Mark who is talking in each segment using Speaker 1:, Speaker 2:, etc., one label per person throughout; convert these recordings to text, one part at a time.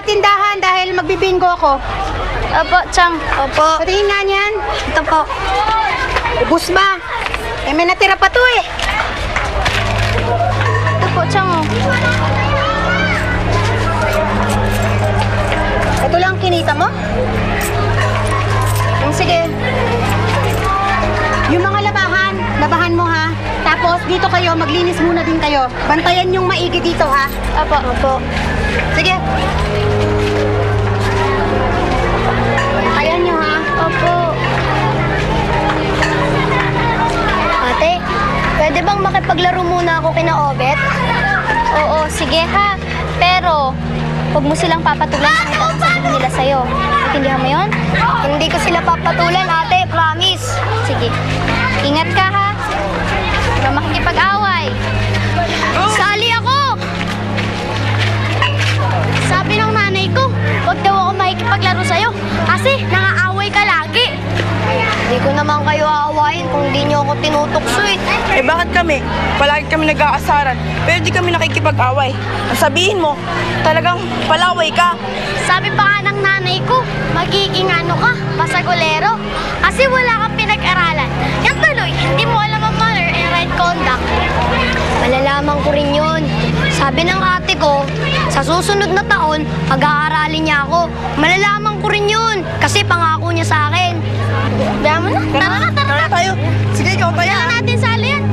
Speaker 1: tindahan dahil magbibingo ako.
Speaker 2: Opo, Chang.
Speaker 1: Opo. Patingin nga niyan.
Speaker 2: Ito po.
Speaker 1: Ubus ba? Eh, may natira pa to eh.
Speaker 2: Ito po, Chang.
Speaker 1: Ito lang kinita mo? Sige. Yung mga labahan mo ha. Tapos dito kayo, maglinis muna din kayo. Bantayan yung maigi dito ha.
Speaker 2: Opo. Opo.
Speaker 1: Sige. Bantayan nyo ha.
Speaker 2: Opo. Ate, pwede bang makipaglaro muna ako kina Obet? Oo, sige ha. Pero, huwag mo silang papatulan kahit anong sabihin nila sa'yo. Intindihan mo yun? Hindi ko sila papatulan, ate. Promise. Sige. Ingat ka, ha? Huwag ka makikipag-away. Sali ako! Sabi ng nanay ko, huwag daw ako makikipaglaro sa'yo kasi nangaaway ka lagi. Hindi ko naman kayo aawayin kung hindi niyo ako tinutukso eh.
Speaker 3: Eh bakit kami? Palagi kami nag-aasaran, pero di kami nakikipag-away. Ang sabihin mo, talagang palaway ka.
Speaker 2: Sabi pa nga ng nanay ko, magiging ano ka, pasagolero. Kasi wala kang pinag-aralan. Yan tuloy, hindi mo alam ang manner and right conduct. Malalaman ko rin yun. Sabi ng ate ko, sa susunod na taon, pag-aaralin niya ako. Malalaman ko rin yun, kasi pangako niya sa akin. Biyahan mo na. Tara na.
Speaker 3: Tara tayo. Sige, ikaw pa yan.
Speaker 2: Tara natin sali yan.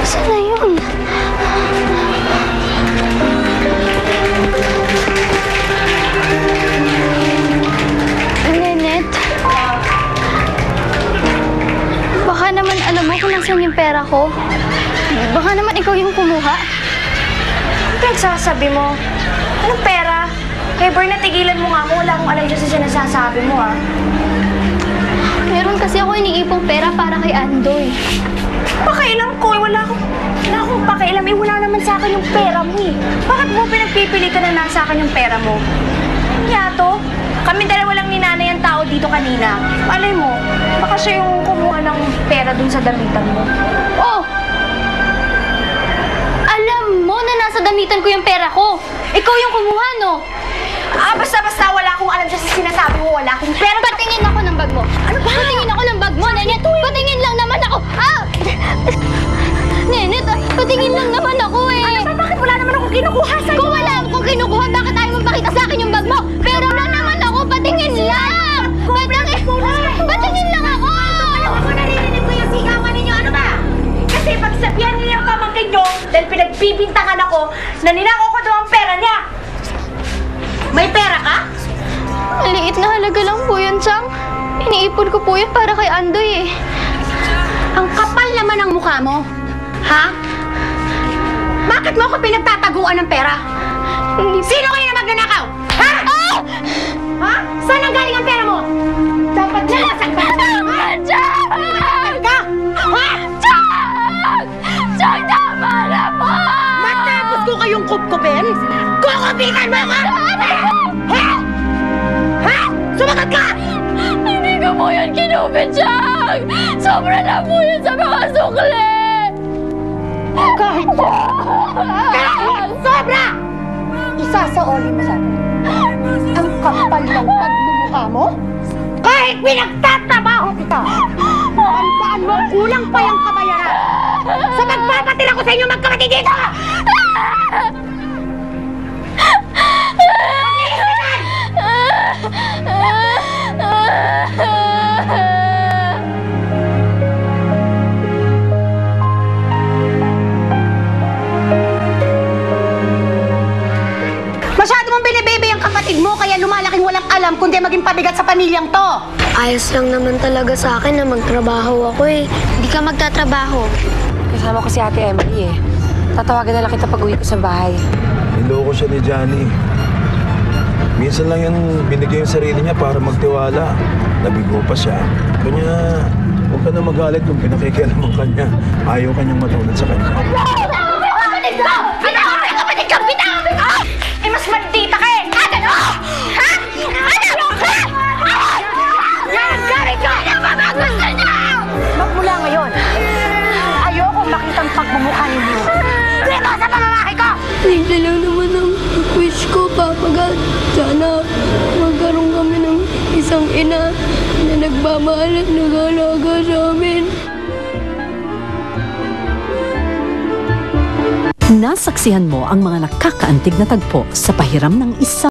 Speaker 2: Saan na yun? Nenet, baka naman alam mo kung nasaan yung pera ko. Baka naman ikaw yung kumuha.
Speaker 4: Ano pinagsasabi mo? Anong pera? Kay Bern, natigilan mo nga mo. Wala akong alam dyan sa sinasasabi mo, ha?
Speaker 2: Meron kasi ako iniipong pera para kay Andoy.
Speaker 4: Pakailan ko, wala akong pakailam. Eh, wala naman sa akin yung pera mo, eh. Bakit mo pinagpipilitan na nasa akin yung pera mo? Yato, kami dalawa lang ni nanay ang tao dito kanina. Malay mo, baka siya yung kumuha ng pera dun sa damitan mo.
Speaker 2: Oh! Alam mo na nasa damitan ko yung pera ko. Ikaw yung kumuha, no?
Speaker 4: Basta wala akong alam dyan sa sinasabi mo. Wala akong pera.
Speaker 2: Patingin ako ng bag mo. Ano ba? Patingin ako ng bag mo, Nenet. Patingin lang naman ako. Ah! Nenet, patingin lang naman ako eh.
Speaker 4: Ano ba? Bakit wala naman akong kinukuha sa'yo?
Speaker 2: Kung wala akong kinukuha, bakit ayaw mo pakita sa akin yung bag mo? Pero na naman ako, patingin lang! Patingin lang ako!
Speaker 4: Ako naririnig ko yung sigawan ninyo. Ano ba? Kasi pag sabihan niyo yung pamangkin nyo, dahil pinagbibintangan ako, na ninakaw ko daw ang pera niya. May pera ka?
Speaker 2: Maliit na halaga lang po yun, Chang. Iniipon ko po yun para kay Andoy eh.
Speaker 1: Ang kapal naman ang mukha mo. Ha? Bakit mo ako pinagtataguan ng pera? Sino kayo na magnanakaw? Ha?
Speaker 2: Ah!
Speaker 1: Ha? Saan ang galing ang pera mo? Dapat na masagpan ka.
Speaker 2: Chang!
Speaker 1: Ka? Ha?
Speaker 2: Chang! Chang, tama na po!
Speaker 1: Matapos ko kayong kupkupin, kukupitan mo ako! Ha? Ha? Sumagot ka!
Speaker 2: Hindi ko po yun kinupit, Chang! Sobra na po yun sa mga sukli!
Speaker 1: Kahit sobra! Isasaolin mo sa akin. Ang kapal ng pagmumukha mo? Kahit pinagtatrabaho kita, tandaan mo, kulang pa yung kabayaran sa pagpapatira ko sa inyo magkapatid dito! Masyado mong binibebe ang kapatid mo kaya lumalaking walang alam kundi maging pabigat sa pamilyang to.
Speaker 2: Ayos lang naman talaga sa akin na magtrabaho ako eh. Hindi ka magtatrabaho.
Speaker 5: Kasama ko si Ate Emily eh. Tatawagan na lang kita pag-uwi ko sa bahay.
Speaker 6: Niloko siya ni Johnny. Minsan lang yan binigay yung sarili niya para magtiwala. Nabigo pa siya. Kanya, huwag ka na magalit kung pinakikialaman kanya. Ayaw kanyang matulad sa kanya.
Speaker 2: Kapatid ko!
Speaker 7: At sana magkaroon kami ng isang ina na nagmamahal at nag-alaga sa amin.
Speaker 8: Nasaksihan mo ang mga nakakaantig na tagpo sa pahiram ng isa